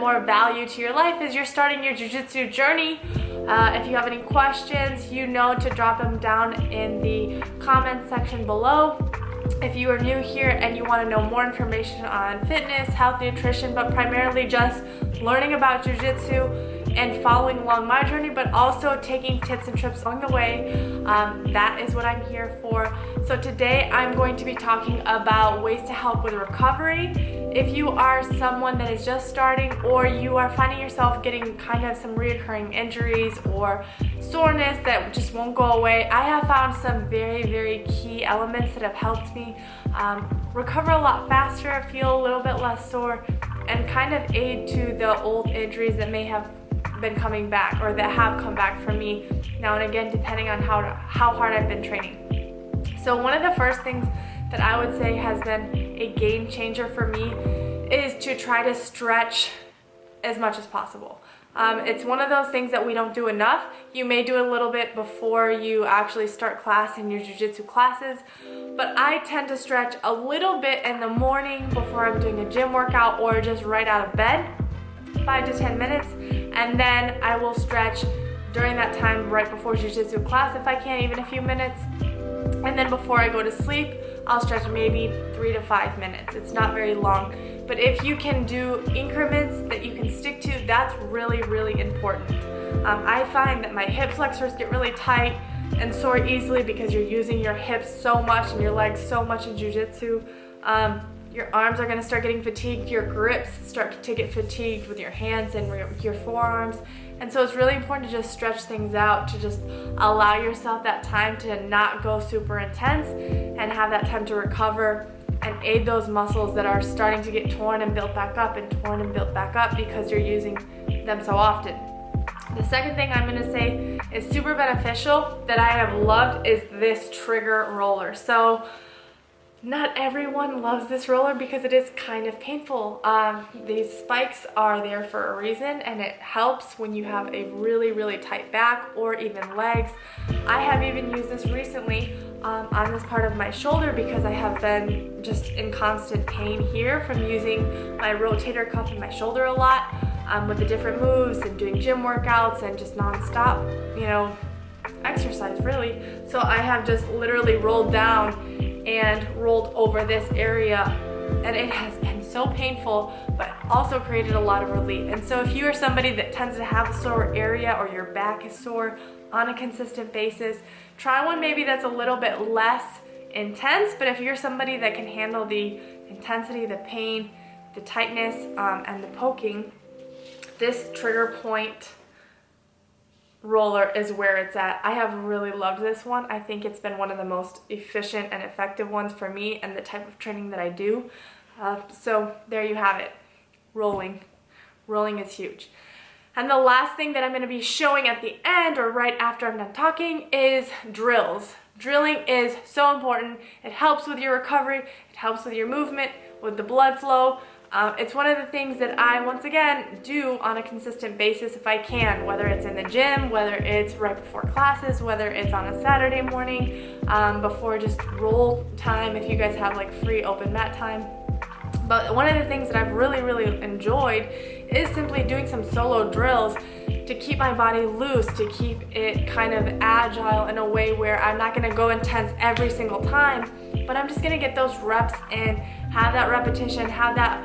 more value to your life as you're starting your jiu-jitsu journey. If you have any questions, you know to drop them down in the comment section below. If you are new here and you want to know more information on fitness, health, nutrition, but primarily just learning about jiu-jitsu and following along my journey, but also taking tips and trips along the way, that is what I'm here for. So today I'm going to be talking about ways to help with recovery. If you are someone that is just starting, or you are finding yourself getting kind of some reoccurring injuries or soreness that just won't go away, I have found some very, very key elements that have helped me recover a lot faster, feel a little bit less sore, and kind of aid to the old injuries that may have been coming back or that have come back for me now and again, depending on how hard I've been training. So one of the first things that I would say has been a game changer for me is to try to stretch as much as possible. It's one of those things that we don't do enough. You may do a little bit before you actually start class in your jiu-jitsu classes, but I tend to stretch a little bit in the morning before I'm doing a gym workout or just right out of bed, 5 to 10 minutes, and then I will stretch during that time right before jiu-jitsu class if I can, even a few minutes. And then before I go to sleep, I'll stretch maybe 3 to 5 minutes. It's not very long, but if you can do increments that you can stick to, that's really, really important. I find that my hip flexors get really tight and sore easily because you're using your hips so much and your legs so much in jiu-jitsu. Your arms are going to start getting fatigued, your grips start to get fatigued with your hands and your forearms. And so it's really important to just stretch things out, to just allow yourself that time to not go super intense and have that time to recover and aid those muscles that are starting to get torn and built back up and torn and built back up because you're using them so often. The second thing I'm going to say is super beneficial that I have loved is this trigger roller. So not everyone loves this roller because it is kind of painful. These spikes are there for a reason, and it helps when you have a really, really tight back or even legs. I have even used this recently on this part of my shoulder because I have been just in constant pain here from using my rotator cuff in my shoulder a lot with the different moves and doing gym workouts and just non-stop, exercise really. So I have just literally rolled down and rolled over this area, and it has been so painful but also created a lot of relief. And so if you are somebody that tends to have a sore area or your back is sore on a consistent basis, try one maybe that's a little bit less intense. But if you're somebody that can handle the intensity, the pain, the tightness, and the poking, this trigger point roller is where it's at. I have really loved this one. I think it's been one of the most efficient and effective ones for me and the type of training that I do. So there you have it. Rolling is huge. And the last thing that I'm going to be showing at the end or right after I'm done talking is drills. Drilling is so important. It helps with your recovery. It helps with your movement, with the blood flow. It's one of the things that I, once again, do on a consistent basis if I can, whether it's in the gym, whether it's right before classes, whether it's on a Saturday morning, before just roll time, if you guys have like free open mat time. But one of the things that I've really, really enjoyed is simply doing some solo drills to keep my body loose, to keep it kind of agile in a way where I'm not going to go intense every single time, but I'm just going to get those reps in, have that repetition, have that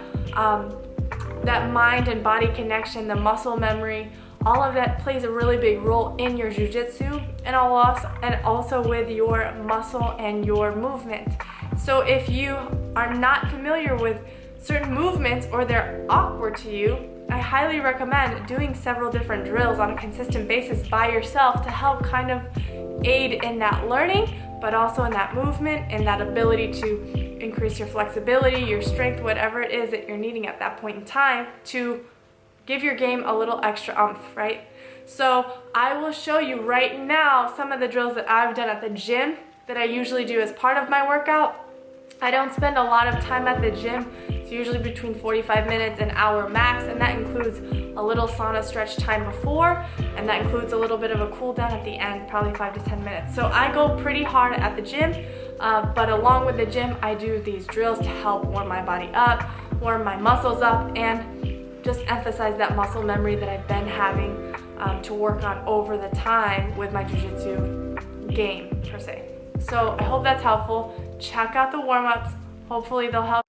mind and body connection, the muscle memory. All of that plays a really big role in your jiu-jitsu and also with your muscle and your movement. So if you are not familiar with certain movements or they're awkward to you, I highly recommend doing several different drills on a consistent basis by yourself to help kind of aid in that learning, but also in that movement and that ability to increase your flexibility, your strength, whatever it is that you're needing at that point in time to give your game a little extra oomph, right? So I will show you right now some of the drills that I've done at the gym that I usually do as part of my workout. I don't spend a lot of time at the gym. It's usually between 45 minutes and an hour max, and that includes a little sauna stretch time before, and that includes a little bit of a cool down at the end, probably 5 to 10 minutes. So I go pretty hard at the gym, but along with the gym, I do these drills to help warm my body up, warm my muscles up, and just emphasize that muscle memory that I've been having to work on over the time with my jiu-jitsu game per se. So I hope that's helpful. Check out the warm-ups. Hopefully they'll help.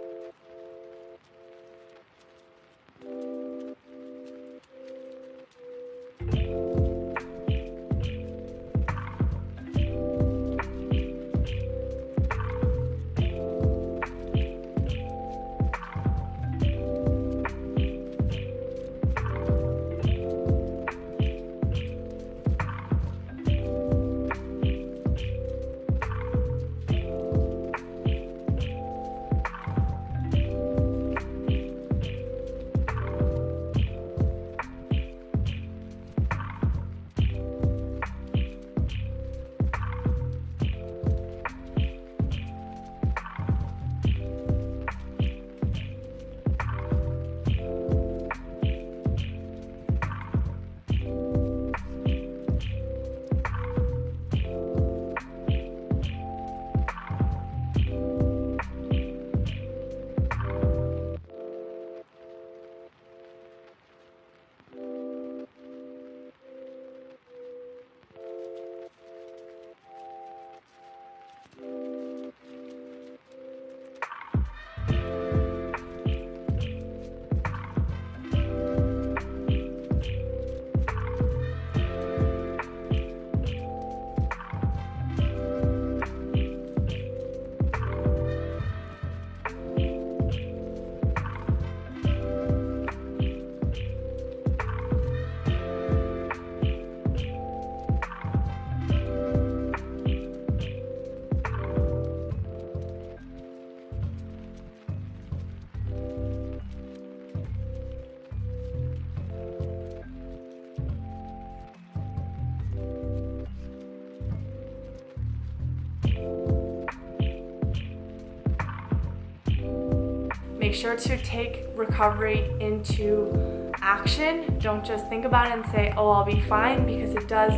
Make sure to take recovery into action. Don't just think about it and say, oh, I'll be fine, because it does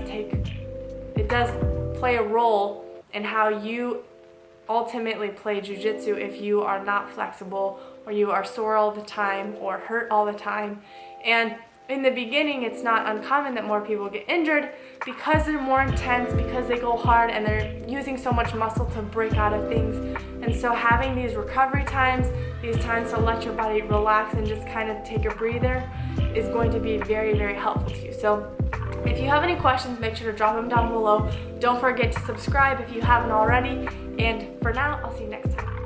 play a role in how you ultimately play jiu-jitsu if you are not flexible, or you are sore all the time or hurt all the time. And in the beginning, it's not uncommon that more people get injured because they're more intense, because they go hard and they're using so much muscle to break out of things. And so having these recovery times, these times to let your body relax and just kind of take a breather, is going to be very, very helpful to you. So if you have any questions, make sure to drop them down below. Don't forget to subscribe if you haven't already. And for now, I'll see you next time.